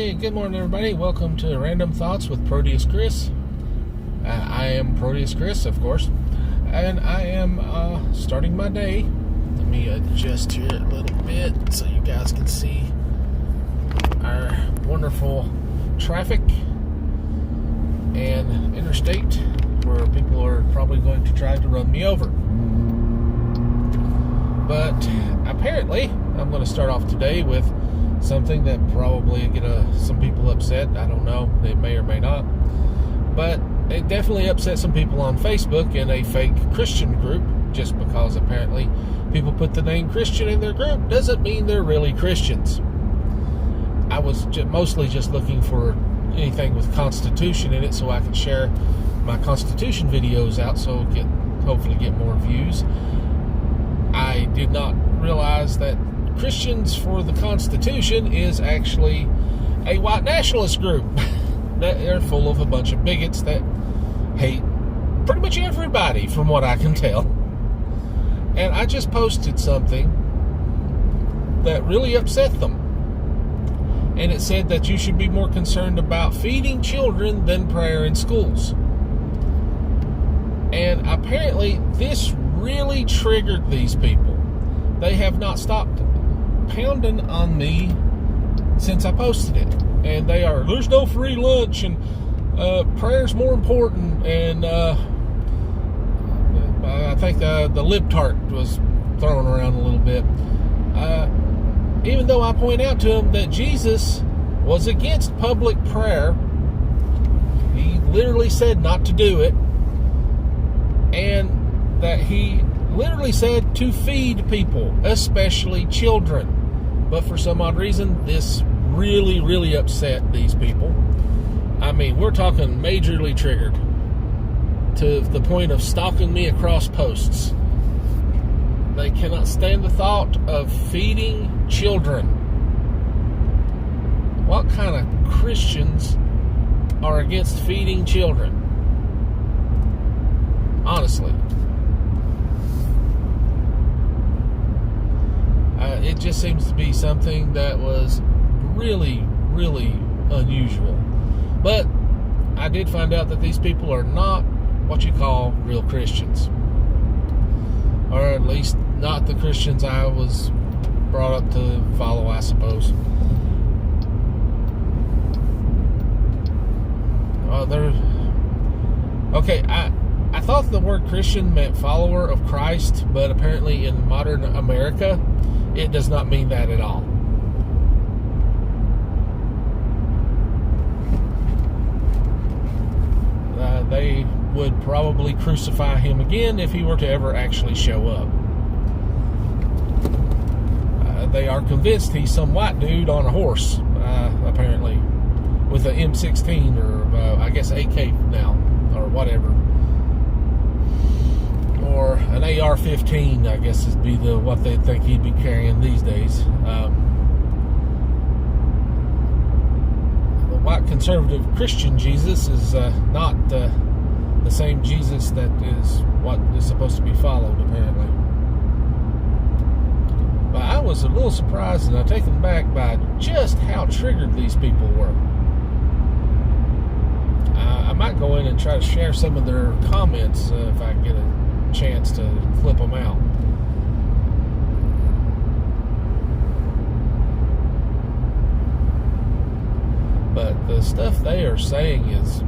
Hey, good morning, everybody. Welcome to Random Thoughts with Proteus Chris. I am Proteus Chris, of course, and I am starting my day. Let me adjust here a little bit so you guys can see our wonderful traffic and interstate where people are probably going to try to run me over. But apparently, I'm going to start off today with something that probably get some people upset. I don't know. They may or may not. But it definitely upset some people on Facebook in a fake Christian group, just because apparently people put the name Christian in their group doesn't mean they're really Christians. I was mostly just looking for anything with Constitution in it so I can share my Constitution videos out so hopefully get more views. I did not realize that Christians for the Constitution is actually a white nationalist group. They're full of a bunch of bigots that hate pretty much everybody, from what I can tell. And I just posted something that really upset them. And it said that you should be more concerned about feeding children than prayer in schools. And apparently this really triggered these people. They have not stopped pounding on me since I posted it, and there's no free lunch, and prayer's more important, and I think the libtard was thrown around a little bit, even though I point out to them that Jesus was against public prayer. He literally said not to do it, and that he literally said to feed people, especially children. But for some odd reason, this really, really upset these people. I mean, we're talking majorly triggered to the point of stalking me across posts. They cannot stand the thought of feeding children. What kind of Christians are against feeding children? Honestly. It just seems to be something that was really, really unusual. But I did find out that these people are not what you call real Christians. Or at least not the Christians I was brought up to follow, I suppose. Okay, I thought the word Christian meant follower of Christ, but apparently in modern America, it does not mean that at all. They would probably crucify him again if he were to ever actually show up. They are convinced he's some white dude on a horse, apparently, with an M16 or I guess AK now, or whatever. Or an AR-15, I guess would be what they think he'd be carrying these days. The white conservative Christian Jesus is not the same Jesus that is what is supposed to be followed, apparently. But I was a little surprised and taken back by just how triggered these people were. I might go in and try to share some of their comments if I get a chance to clip them out. But the stuff they are saying is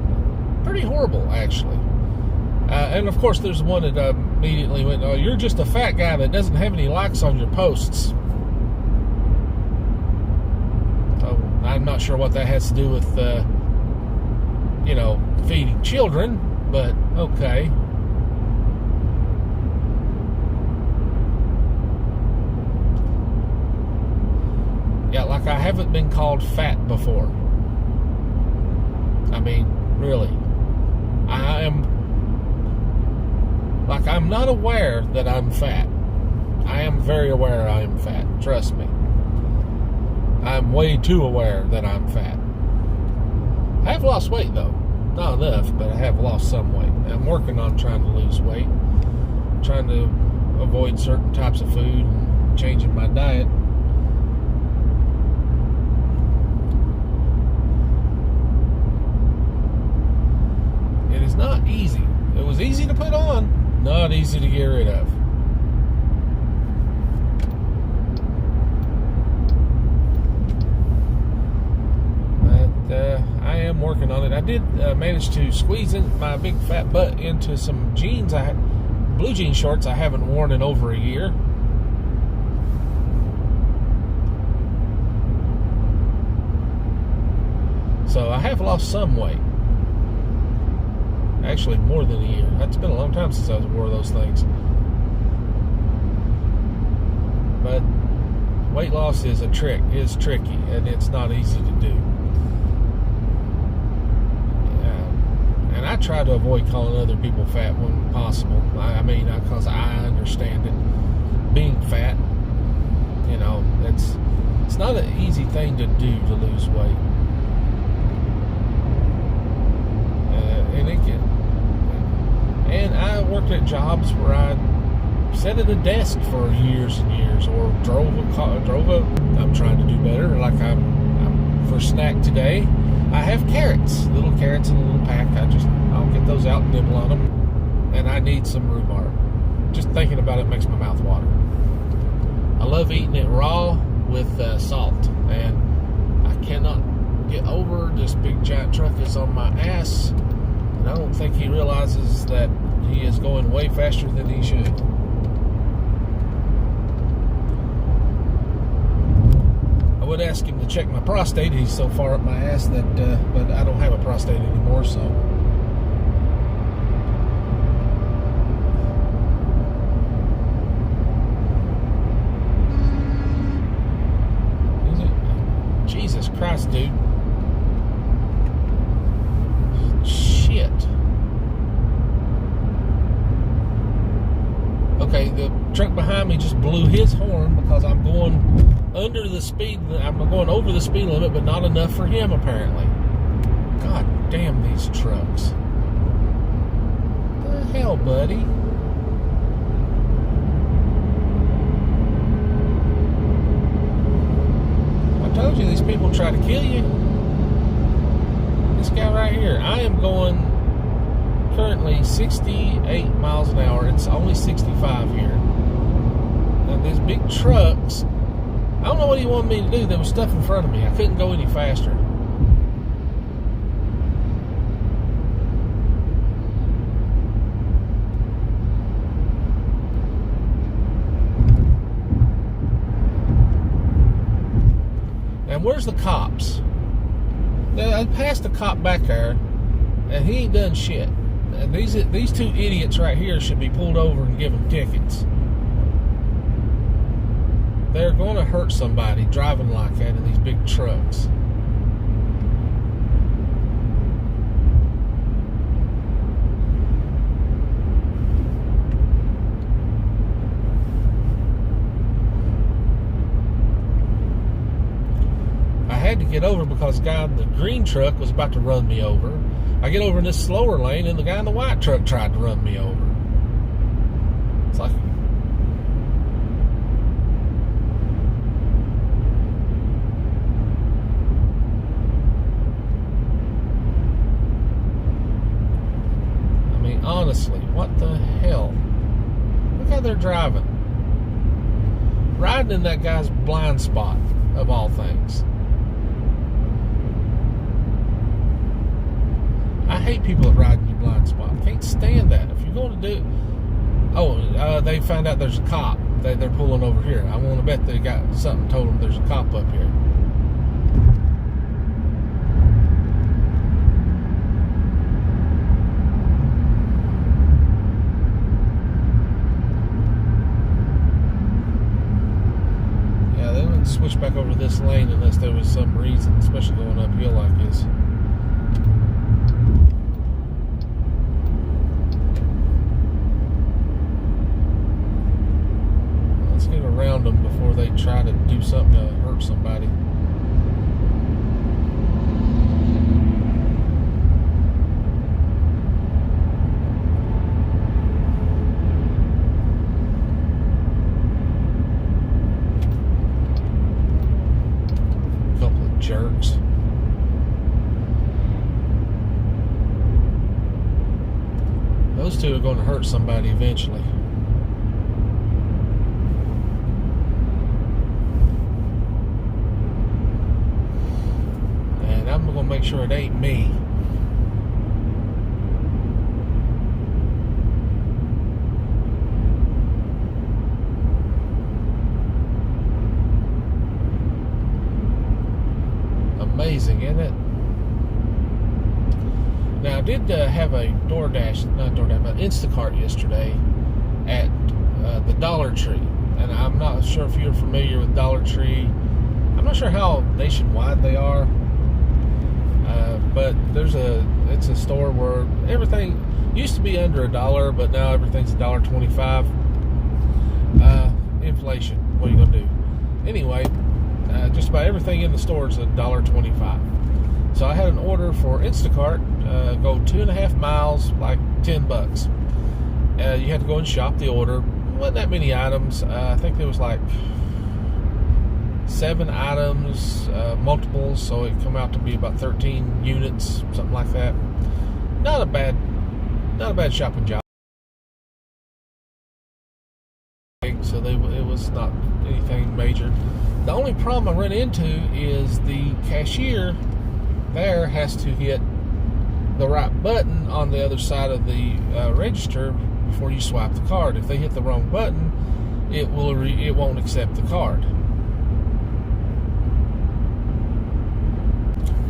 pretty horrible, actually. And of course, there's one that immediately went, "Oh, you're just a fat guy that doesn't have any likes on your posts." So I'm not sure what that has to do with, feeding children, but okay. Yeah, like I haven't been called fat before. I mean, really. I'm not aware that I'm fat. I am very aware I am fat. Trust me. I'm way too aware that I'm fat. I have lost weight, though. Not enough, but I have lost some weight. I'm working on trying to lose weight. Trying to avoid certain types of food and changing my diet. not easy to get rid of. But I am working on it. I did manage to squeeze in my big fat butt into some jeans. I had blue jean shorts I haven't worn in over a year. So I have lost some weight. Actually, more than a year. It's been a long time since I wore those things. But weight loss is tricky, and it's not easy to do. And I try to avoid calling other people fat when possible. I mean, because I understand it. Being fat, you know, it's not an easy thing to do to lose weight. And I worked at jobs where I sat at a desk for years and years, or drove a. I'm trying to do better. Like I'm for snack today, I have carrots, little carrots in a little pack. I'll get those out and nibble on them. And I need some rhubarb. Just thinking about it makes my mouth water. I love eating it raw with salt, and I cannot get over this big giant truck is on my ass. And I don't think he realizes that he is going way faster than he should. I would ask him to check my prostate. He's so far up my ass that, but I don't have a prostate anymore, so. Jesus Christ, dude. Shit. Okay, the truck behind me just blew his horn because I'm going under the speed. I'm going over the speed limit, but not enough for him, apparently. God damn these trucks. What the hell, buddy? I told you these people try to kill you. This guy right here, I am going currently 68 miles an hour. It's only 65 here. And these big trucks, I don't know what he wanted me to do. There was stuff in front of me. I couldn't go any faster. And where's the cops? I passed the cop back there, and he ain't done shit. And these two idiots right here should be pulled over and given tickets. They're going to hurt somebody driving like that in these big trucks. I had to get over because the guy in the green truck was about to run me over. I get over in this slower lane, and the guy in the white truck tried to run me over. It's like, I mean, honestly, what the hell? Look how they're driving. Riding in that guy's blind spot, of all things. I hate people that ride in your blind spot. Can't stand that. If you're going to do... Oh, they found out there's a cop. They're pulling over here. I want to bet they got something told them there's a cop up here. Yeah, they wouldn't switch back over this lane unless there was some reason, especially going uphill like this. Around them before they try to do something to hurt somebody. Couple of jerks. Those two are going to hurt somebody eventually. And I'm going to make sure it ain't me. Amazing, isn't it? Now, I did have a not DoorDash, but Instacart yesterday at the Dollar Tree. And I'm not sure if you're familiar with Dollar Tree. I'm not sure how nationwide they are. But it's a store where everything used to be under $1, but now everything's $1.25. Inflation, what are you going to do? Anyway, just about everything in the store is $1.25. So I had an order for Instacart, go 2.5 miles, like $10. You had to go and shop the order. Wasn't that many items. I think there was like 7 items, multiples, so it come out to be about 13 units, something like that. Not a bad shopping job. So it was not anything major. The only problem I run into is the cashier there has to hit the right button on the other side of the register before you swipe the card. If they hit the wrong button, it won't accept the card.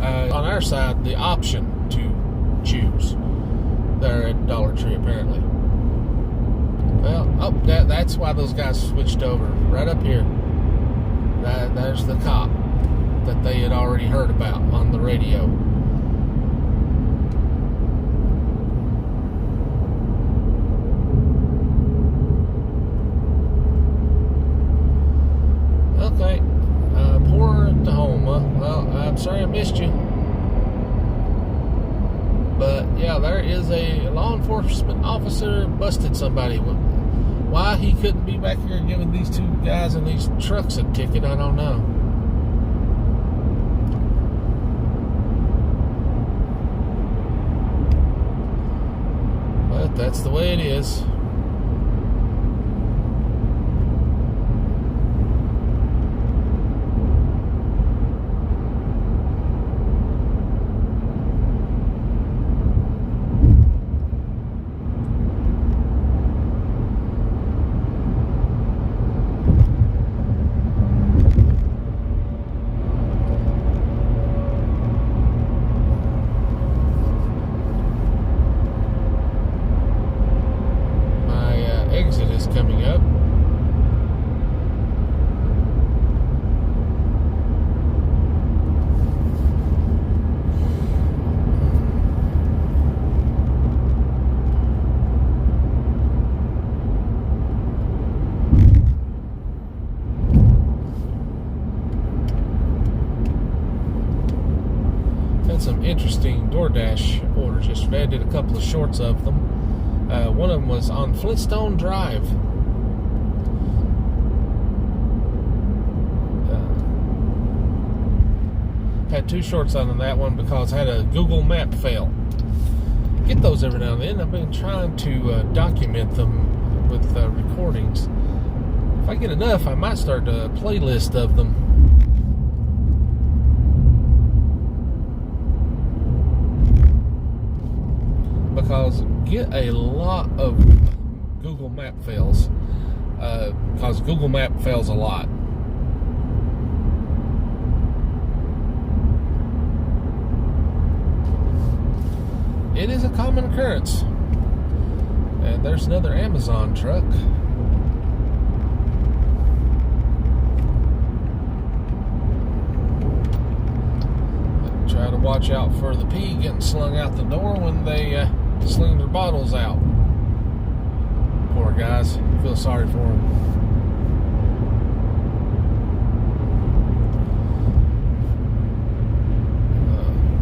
On our side, the option to choose there at Dollar Tree, apparently. Well, that's why those guys switched over. Right up here. There's the cop that they had already heard about on the radio. Okay. Poor Oklahoma. Well, I'm sorry I missed you. But, yeah, there is a law enforcement officer busted somebody. Why he couldn't be back here giving these two guys in these trucks a ticket, I don't know. But that's the way it is. Coming up. Had some interesting DoorDash orders yesterday. I did a couple of shorts of them. One of them was on Flintstone Drive. Had 2 shorts on that one because I had a Google Map fail. Get those every now and then. I've been trying to document them with recordings. If I get enough, I might start a playlist of them. Because get a lot of Google Map fails. Because Google Map fails a lot. It is a common occurrence. And there's another Amazon truck. Try to watch out for the pee getting slung out the door when they sling their bottles out. Poor guys. I feel sorry for them.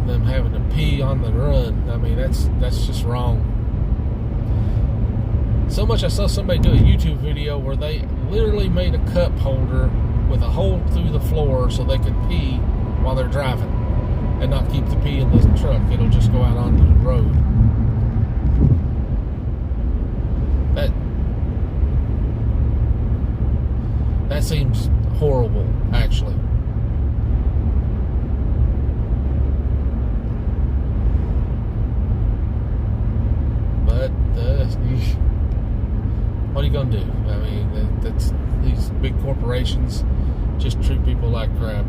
Them having to pee on the run. I mean, that's just wrong. So much I saw somebody do a YouTube video where they literally made a cup holder with a hole through the floor so they could pee while they're driving and not keep the pee in the truck. It'll just go out onto the road. That seems horrible, actually. But what are you gonna do? I mean, that's these big corporations just treat people like crap.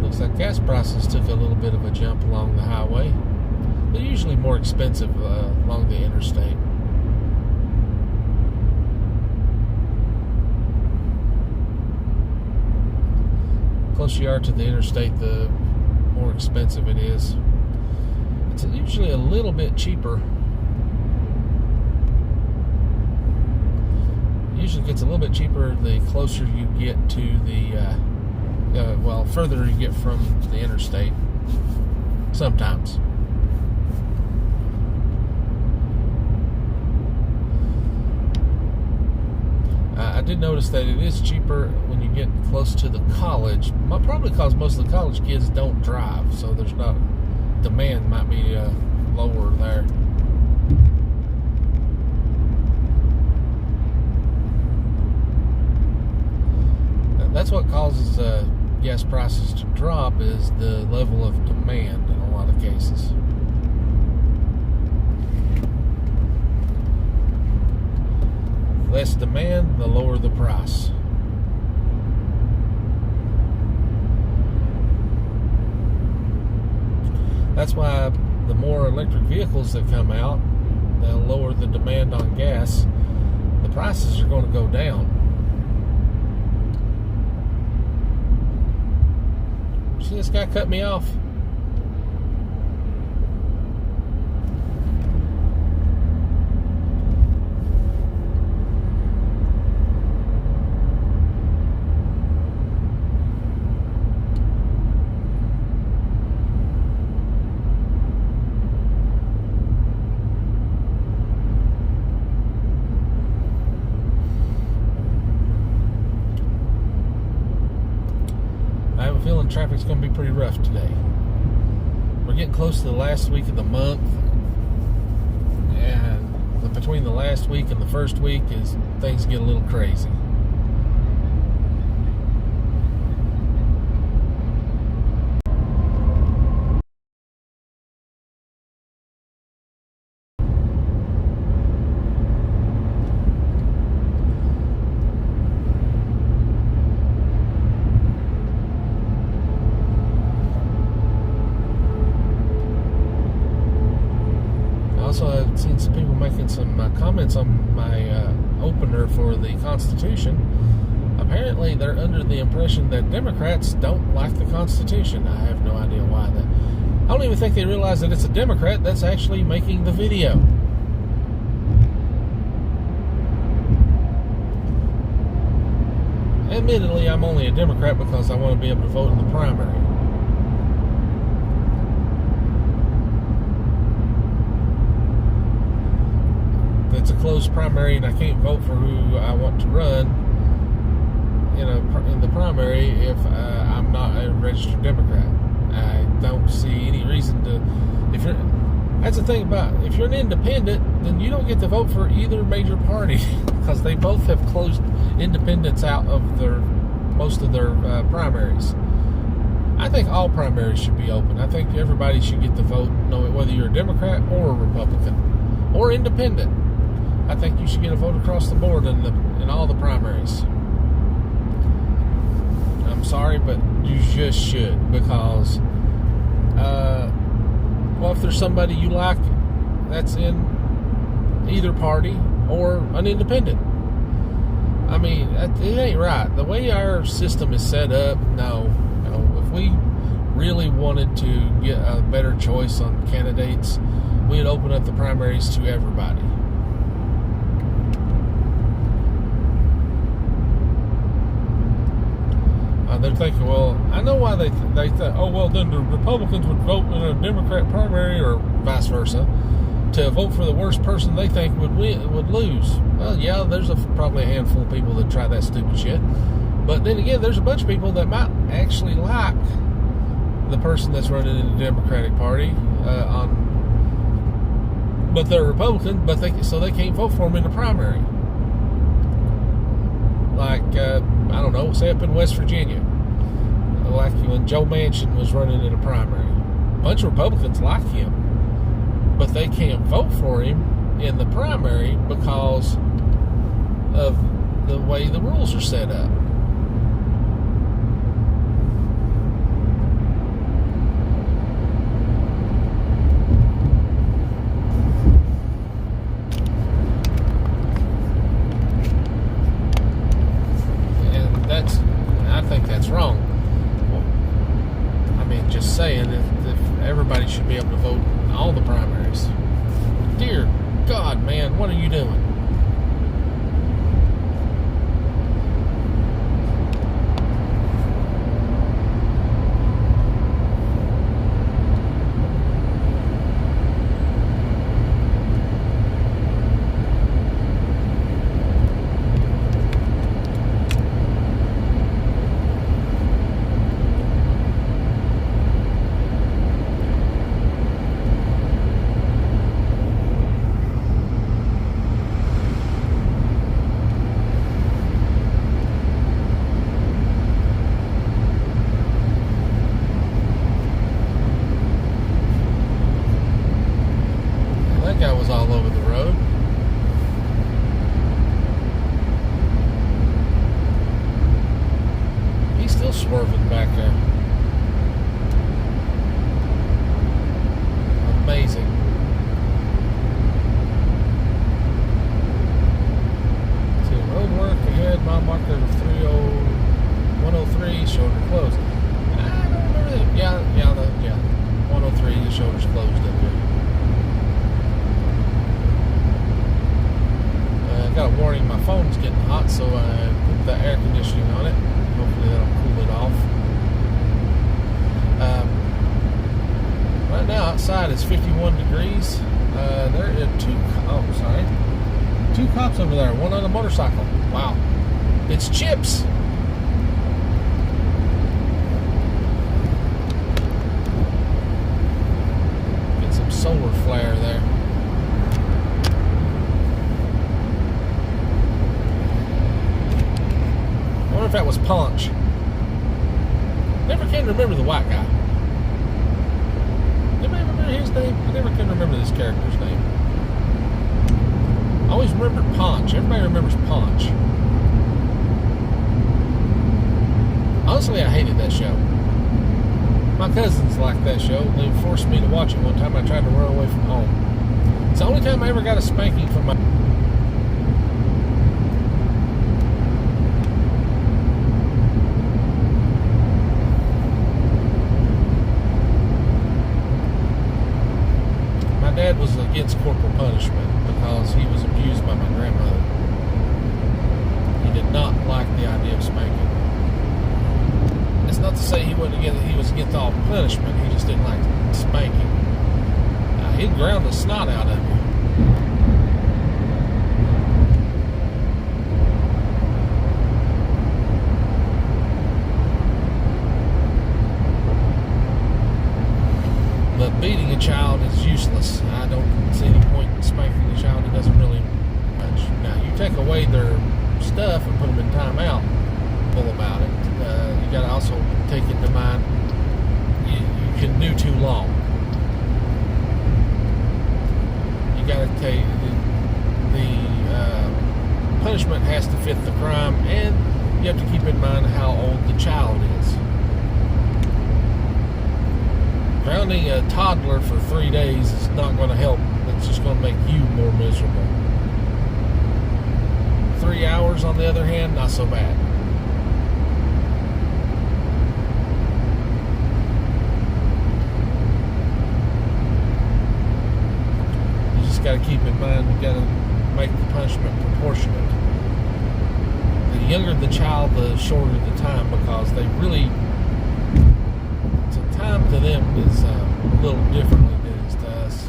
Looks like gas prices took a little bit of a jump along the highway. They're usually more expensive along the interstate. The closer you are to the interstate, the more expensive it is. It's usually a little bit cheaper. It usually gets a little bit cheaper the closer you get to the, further you get from the interstate. Sometimes. I did notice that it is cheaper when you get close to the college, probably because most of the college kids don't drive, so there's not, demand might be lower there. That's what causes gas prices to drop, is the level of demand in a lot of cases. Less demand, the lower the price. That's why the more electric vehicles that come out, they'll lower the demand on gas. The prices are going to go down. See, this guy cut me off. Feeling traffic's going to be pretty rough today. We're getting close to the last week of the month, and between the last week and the first week is things get a little crazy. Also, I've seen some people making some comments on my opener for the Constitution. Apparently, they're under the impression that Democrats don't like the Constitution. I have no idea why. I don't even think they realize that it's a Democrat that's actually making the video. Admittedly, I'm only a Democrat because I want to be able to vote in the primary. It's a closed primary, and I can't vote for who I want to run in the primary if I'm not a registered Democrat. I don't see any reason to. That's the thing about, if you're an independent, then you don't get to vote for either major party because they both have closed independents out of most of their primaries. I think all primaries should be open. I think everybody should get to vote, whether you're a Democrat or a Republican or independent. I think you should get a vote across the board in all the primaries. I'm sorry, but you just should, because if there's somebody you like that's in either party or an independent, I mean, it ain't right. The way our system is set up, no. If we really wanted to get a better choice on candidates, we'd open up the primaries to everybody. They're thinking, well, I know why they thought, oh, well, then the Republicans would vote in a Democrat primary, or vice versa, to vote for the worst person they think would lose. Well, yeah, there's probably a handful of people that try that stupid shit. But then again, there's a bunch of people that might actually like the person that's running in the Democratic Party, but they're Republican, so they can't vote for him in the primary. Like, I don't know, say up in West Virginia, like when Joe Manchin was running in a primary. A bunch of Republicans like him, but they can't vote for him in the primary because of the way the rules are set up. I think that's wrong. I mean, just saying, if everybody should be able to vote in all the primaries. Dear God, man, what are you doing? That guy was all over the road. He's still swerving back there. Amazing. See, road work ahead, mile marker 103, shoulder closed. I don't remember that. Yeah. 103, the shoulder's closed up here. Got a warning, my phone's getting hot, so I put the air conditioning on it. Hopefully that'll cool it off. Right now outside it's 51 degrees. There are two cops over there, one on a motorcycle. Wow. It's Chips. Get some solar flare there. I wonder if that was Punch. Never can remember the white guy. Anybody remember his name? I never can remember this character's name. I always remember Punch. Everybody remembers Punch. Honestly, I hated that show. My cousins liked that show. They forced me to watch it one time. I tried to run away from home. It's the only time I ever got a spanking from my... Dad was against corporal punishment because he was abused by my grandmother. He did not like the idea of spanking. It's not to say he was against all punishment. He just didn't like spanking. He'd ground the snot out of you. But beating a child is useless. I don't see any point in spanking a child. It doesn't really much. Now, you take away their stuff and put them in timeout, bull about it. You got to also take into mind you can do too long. You got to take the punishment has to fit the crime, and you have to keep in mind how old the child is. Grounding a toddler for 3 days is not going to help. It's just going to make you more miserable. 3 hours, on the other hand, not so bad. You just got to keep in mind, you got to make the punishment proportionate. The younger the child, the shorter the time, because they really... time to them is a little different than it is to us.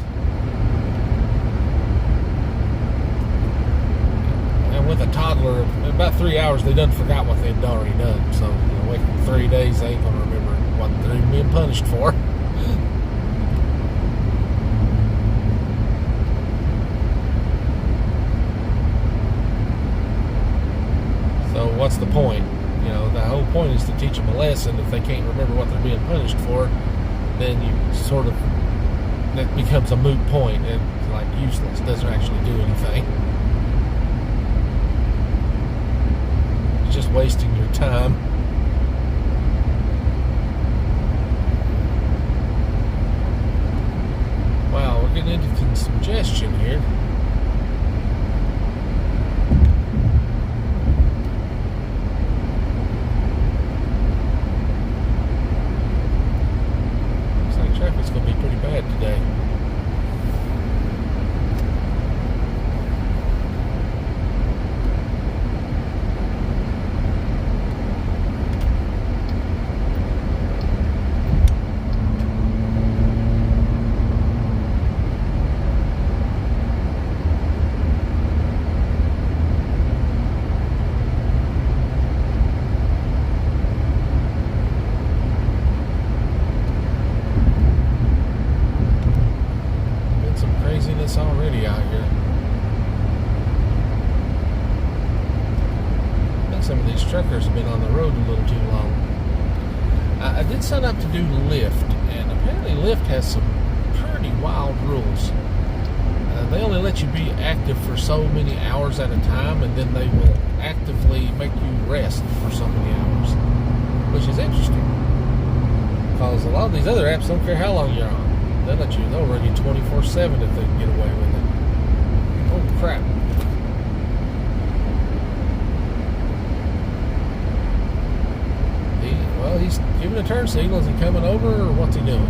And with a toddler, where in about 3 hours they done forgot what they'd already done. So, wait for 3 days, they ain't gonna remember what they're even being punished for. So what's the point? The whole point is to teach them a lesson. If they can't remember what they're being punished for, then that becomes a moot point and like useless. Doesn't actually do anything. It's just wasting your time. Wow, we're getting into congestion here. Traffic's going to be pretty bad today. Already out here. I think some of these truckers have been on the road a little too long. I did sign up to do Lyft, and apparently Lyft has some pretty wild rules. They only let you be active for so many hours at a time, and then they will actively make you rest for so many hours, which is interesting. Because a lot of these other apps don't care how long you're on. They'll run you 24/7 if they can get away with it. Oh crap. He's giving a turn signal. Is he coming over or what's he doing?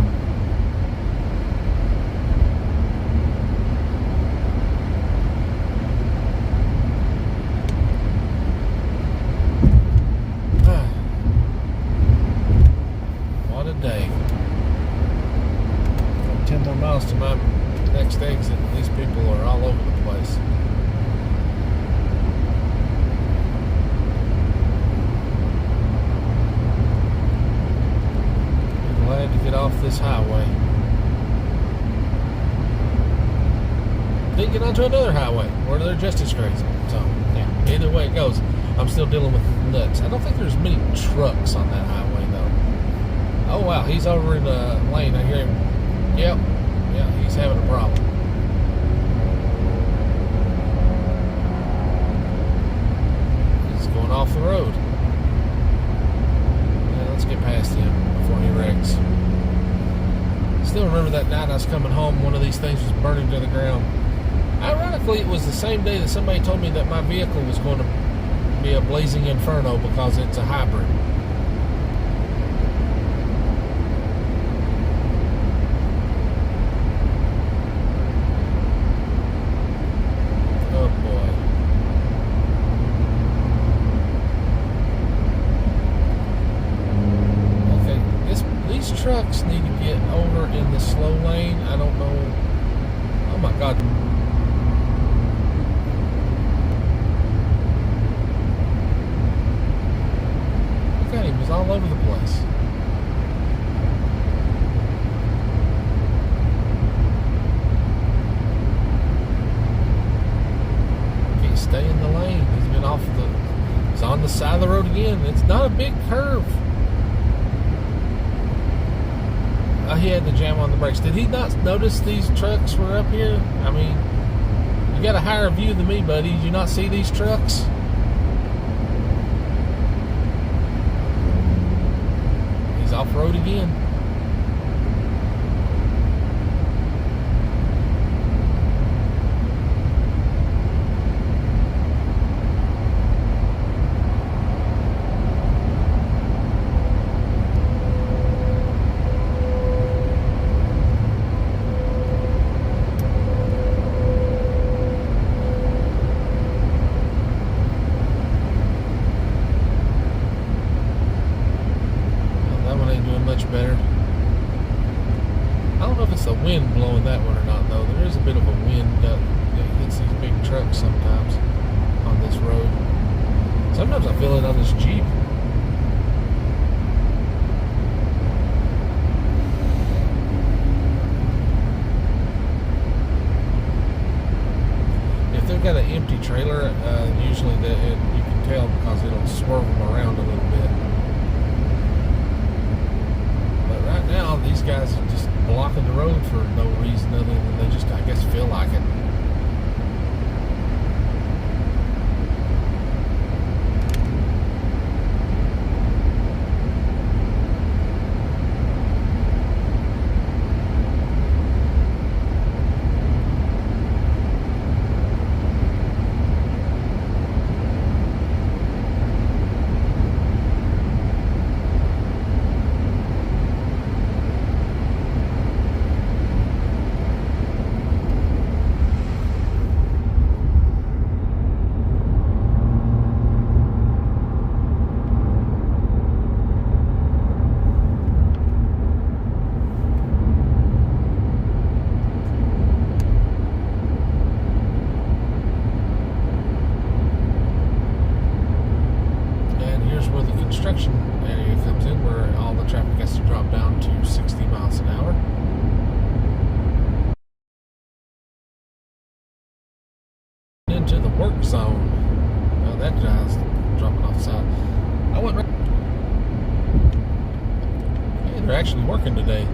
What a day. 10 more miles to my next exit. These people are all over the place. I'm glad to get off this highway. Then get onto another highway where they're just as crazy. So, yeah, either way it goes, I'm still dealing with nuts. I don't think there's many trucks on that highway, though. Oh, wow, he's over in the lane. I hear him. Yep. Yeah, he's having a problem. He's going off the road. Yeah, let's get past him before he wrecks. Still remember that night I was coming home, one of these things was burning to the ground. Ironically, it was the same day that somebody told me that my vehicle was going to be a blazing inferno because it's a hybrid. Trucks need to get over in the slow lane. I don't know. Oh my God. Look at him. He's all over the place. Can't stay in the lane. He's been he's on the side of the road again. It's not a big curve. He had to jam on the brakes. Did he not notice these trucks were up here? I mean, you got a higher view than me, buddy. Did you not see these trucks? He's off-road again. Better. I don't know if it's the wind blowing that one or not, though. There is a bit of a wind that hits these big trucks sometimes on this road. Sometimes I feel it on this Jeep. If they've got an empty trailer, usually you can tell because it'll swerve them around a little bit. But right now, these guys are just blocking the road for no reason other than they just, I guess, feel like it. Construction area comes in where all the traffic has to drop down to 60 miles an hour. Into the work zone. Now that guy's dropping off the side. I went right. Hey, they're actually working today.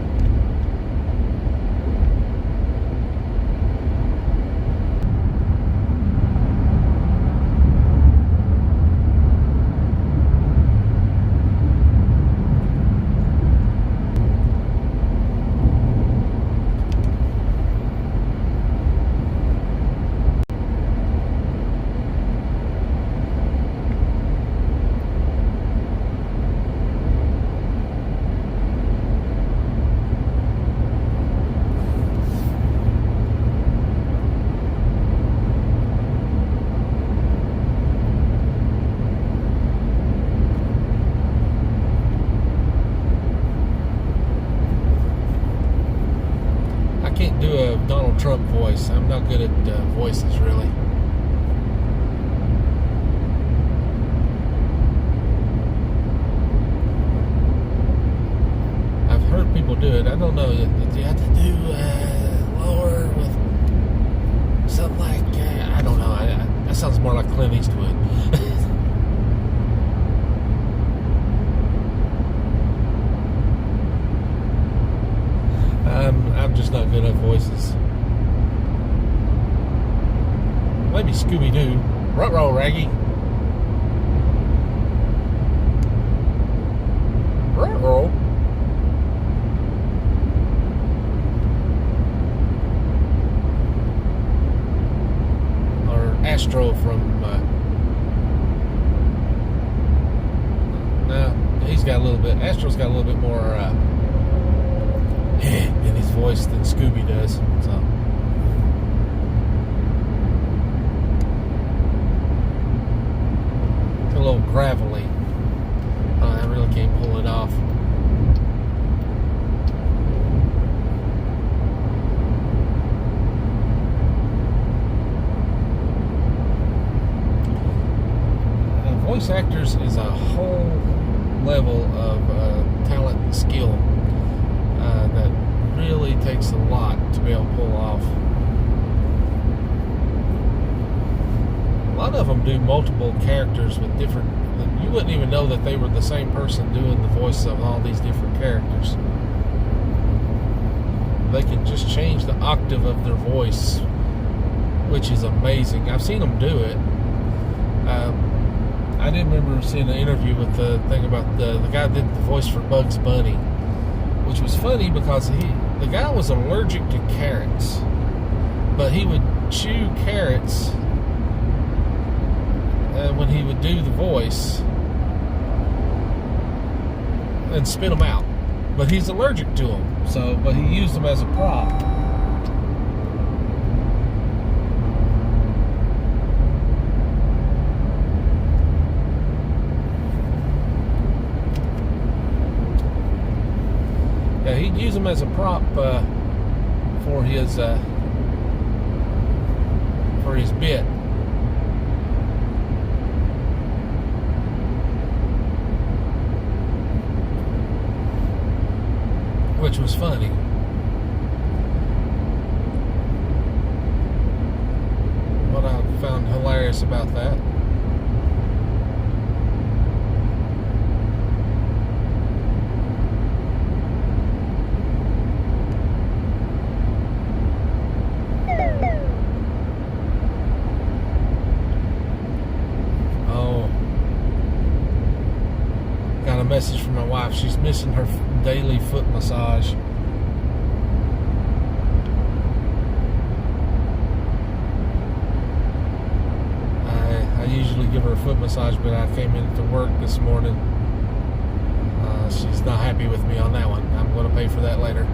Do a Donald Trump voice. I'm not good at voices, really. I've heard people do it. I don't know. Do you have to do lower with something like I don't know. That sounds more like Clint Eastwood. I'm just not good at voices. Maybe Scooby-Doo. Ruh-roh, Raggy. Ruh-roh. Or Astro from... no, he's got a little bit... Astro's got a little bit more... in his voice than Scooby does. So it's a little gravelly. I really can't pull it off. Voice actors is a whole level of talent and skill that really takes a lot to be able to pull off. A lot of them do multiple characters with different... You wouldn't even know that they were the same person doing the voice of all these different characters. They can just change the octave of their voice, which is amazing. I've seen them do it. I did remember seeing an interview with the thing about the guy that did the voice for Bugs Bunny, which was funny because the guy was allergic to carrots, but he would chew carrots when he would do the voice and spit them out. But he's allergic to them, but he used them as a prop. Yeah, he'd use them as a prop for his bit. which was funny. What I found hilarious about that, message from my wife. She's missing her daily foot massage. I usually give her a foot massage, but I came into work this morning. She's not happy with me on that one. I'm going to pay for that later.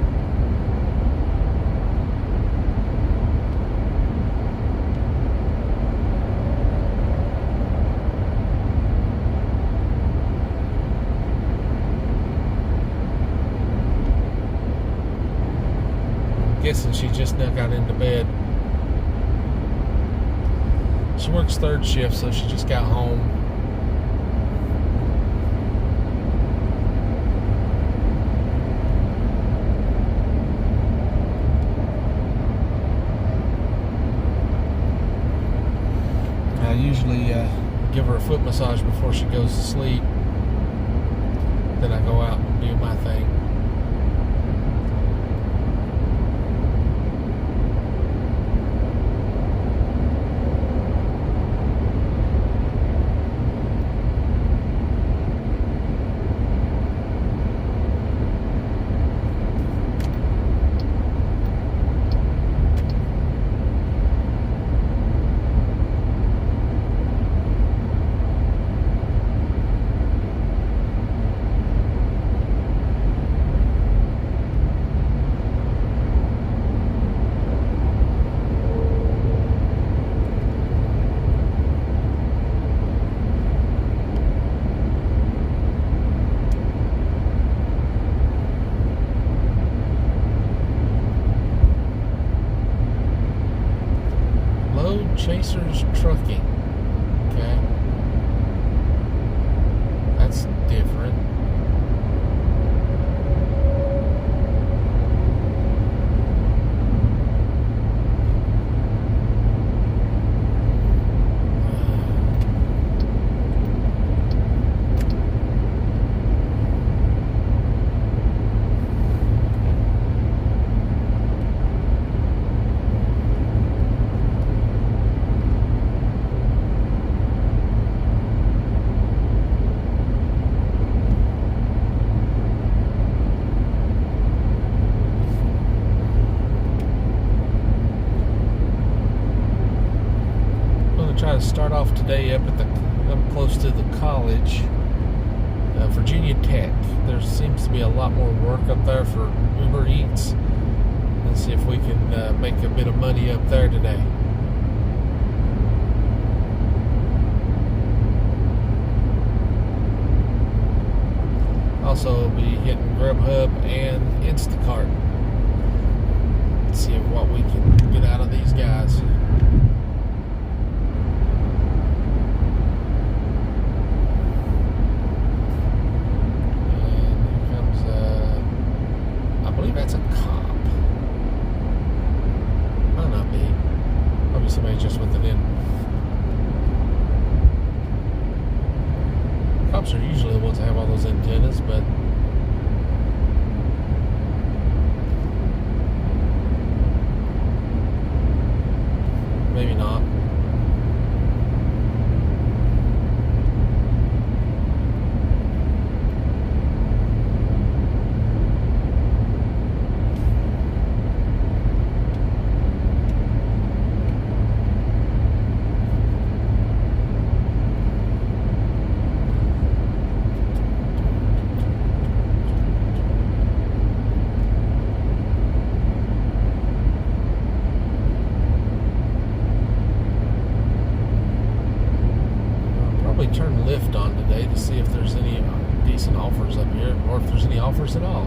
Guessing she just now got into bed. She works third shift, so she just got home. I usually give her a foot massage before she goes to sleep. Then I go out and do my thing. Chasers Trucking. Okay. That's different. Try to start off today up close to the college, Virginia Tech. There seems to be a lot more work up there for Uber Eats. Let's see if we can make a bit of money up there today. Also, we'll be hitting Grubhub and Instacart. Let's see what we can get out of these guys. That's a cop. Might not be. Probably somebody just with it in. Cops are usually the ones that have all those antennas, but maybe not. Turn Lyft on today to see if there's any decent offers up here, or if there's any offers at all.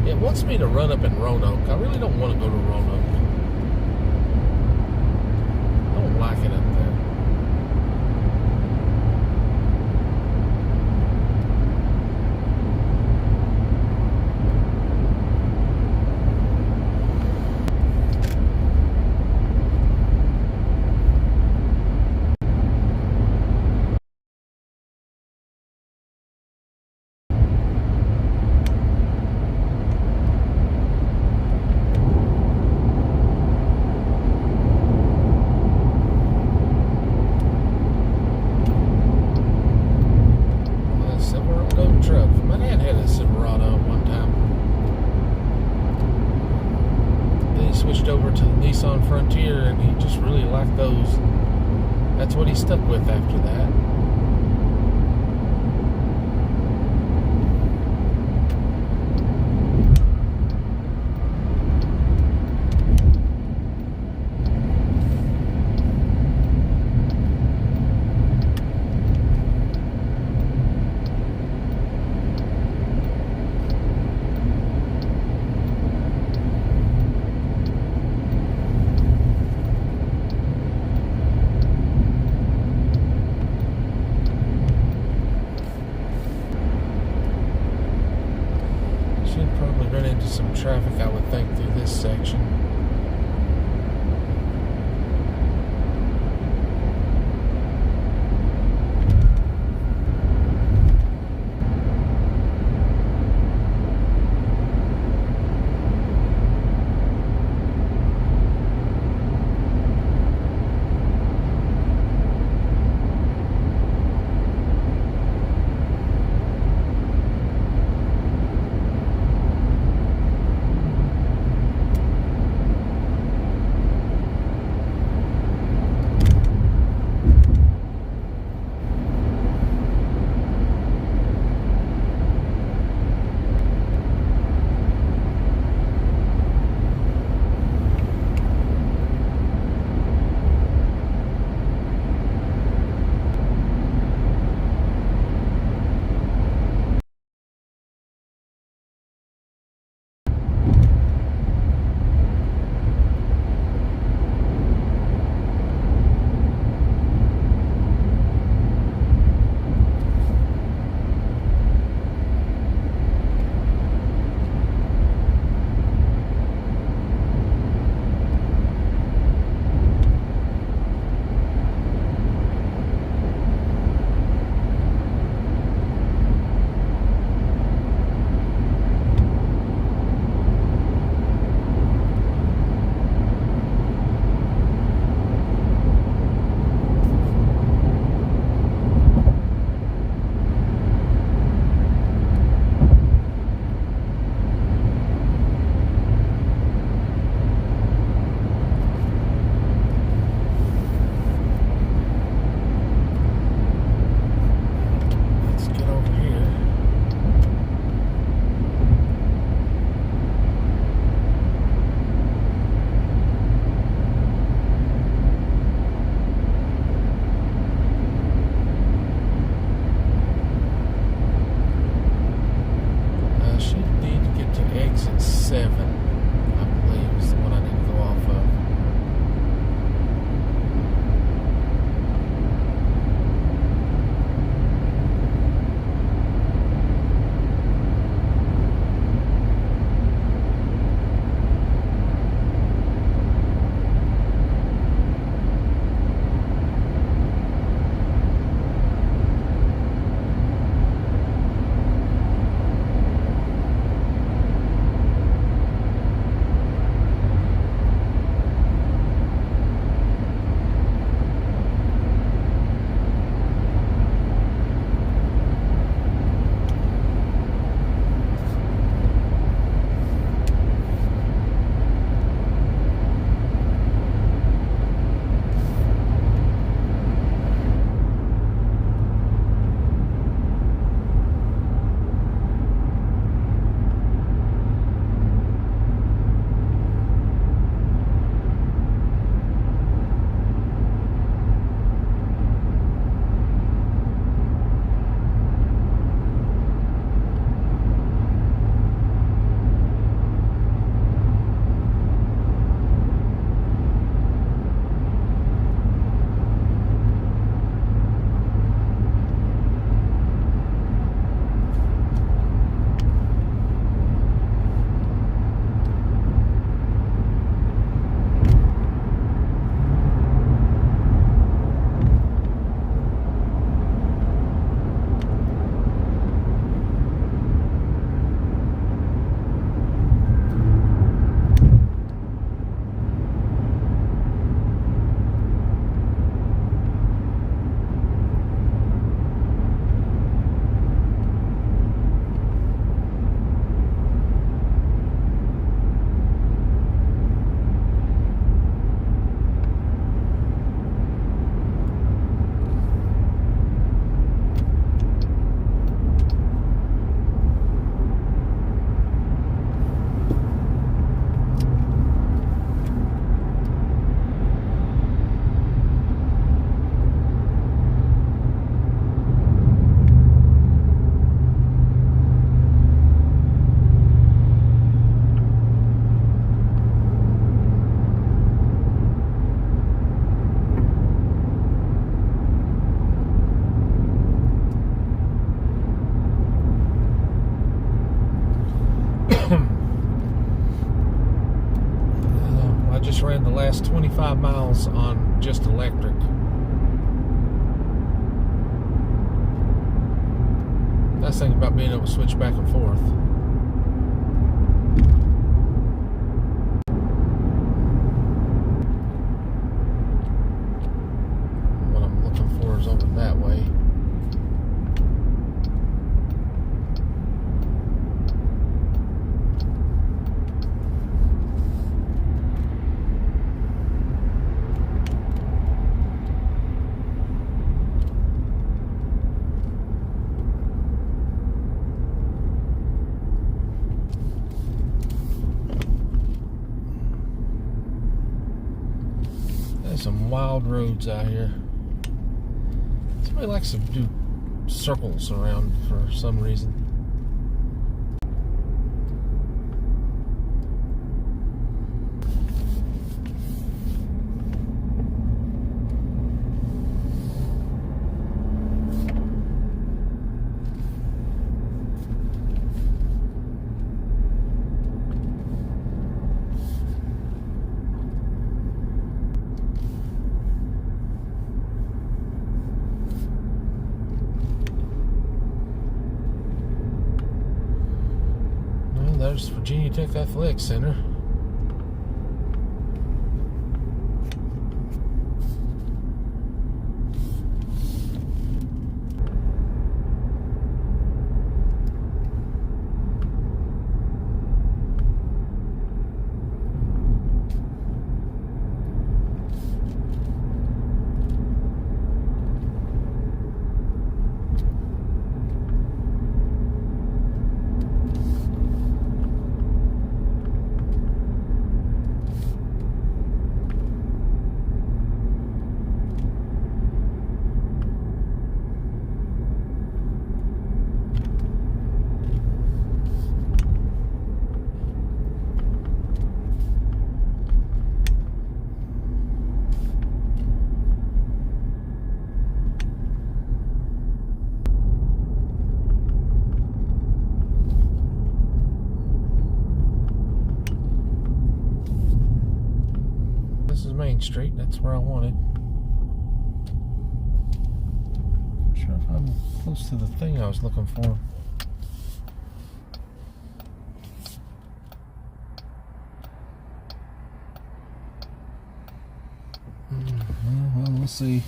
It wants me to run up in Roanoke. I really don't want to go to Roanoke. I don't like it up there. My dad had a Silverado one time. Then he switched over to the Nissan Frontier, and he just really liked those. That's what he stuck with after that. Probably run into some traffic, I would think, through this section. Exit 7, I believe, is the one I need to go off of. last 25 miles on just electric. Nice thing about being able to switch back and forth. What I'm looking for is over that way. Some wild roads out here. Somebody likes to do circles around for some reason. There's Virginia Tech Athletic Center. Main Street, that's where I wanted. Not sure if I'm close to the thing I was looking for. Well, we'll see.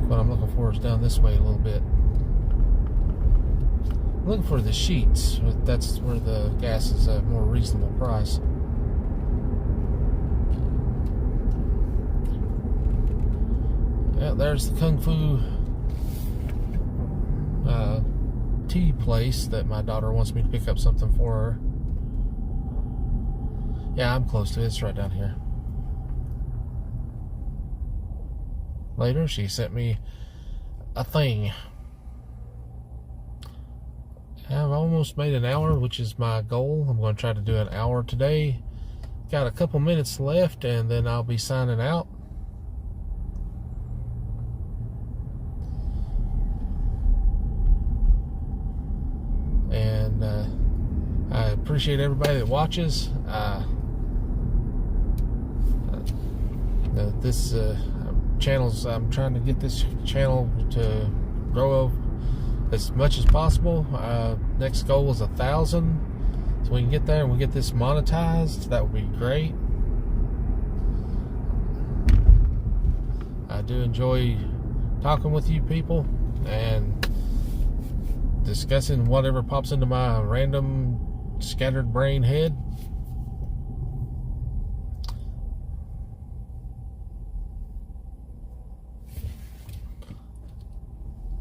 What I'm looking for is down this way a little bit. I'm looking for the sheets. That's where the gas is a more reasonable price. Yeah, there's the Kung Fu tea place that my daughter wants me to pick up something for her. Yeah, I'm close to it. It's right down here. Later, she sent me a thing. I've almost made an hour, which is my goal. I'm going to try to do an hour today. Got a couple minutes left, and then I'll be signing out. And I appreciate everybody that watches. This channels, I'm trying to get this channel to grow as much as possible. Next goal is 1,000, so we can get there and we get this monetized. That would be great. I do enjoy talking with you people and discussing whatever pops into my random scattered brain head.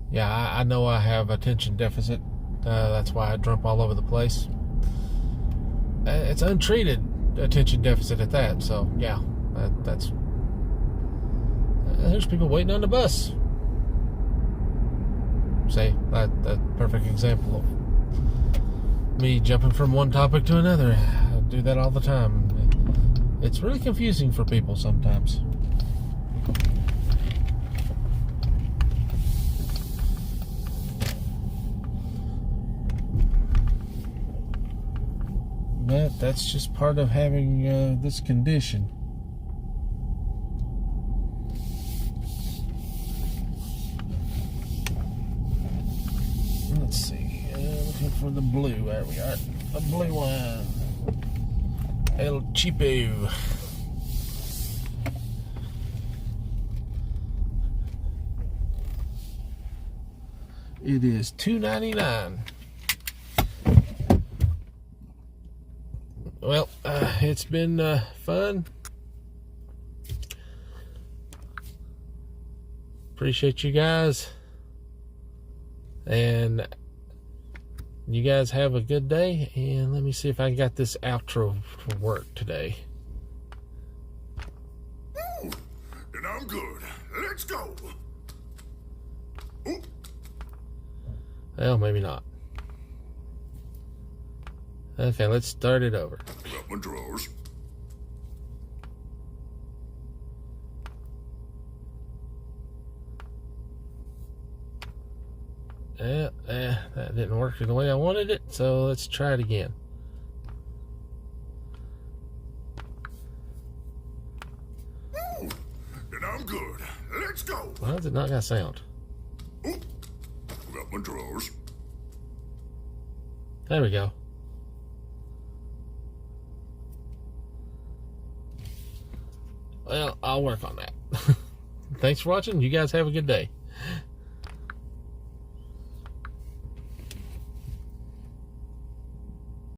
Yeah, I know I have attention deficit. That's why I jump all over the place. It's untreated attention deficit at that. So, yeah, that's... there's people waiting on the bus. See, that's a perfect example of me jumping from one topic to another. I do that all the time. It's really confusing for people sometimes. But that's just part of having this condition. Let's see. Looking for the blue. There we are. The blue one. El Cheapo. It is $2.99. Well, it's been fun. Appreciate you guys. And you guys have a good day. And let me see if I got this outro to work today. Ooh, and I'm good. Let's go. Ooh. Well, maybe not. Okay, let's start it over. Got my drawers. That didn't work the way I wanted it, so let's try it again. Ooh, and I'm good. Let's go. Why does it not got sound? Ooh, got my drawers. There we go. Well, I'll work on that. Thanks for watching. You guys have a good day.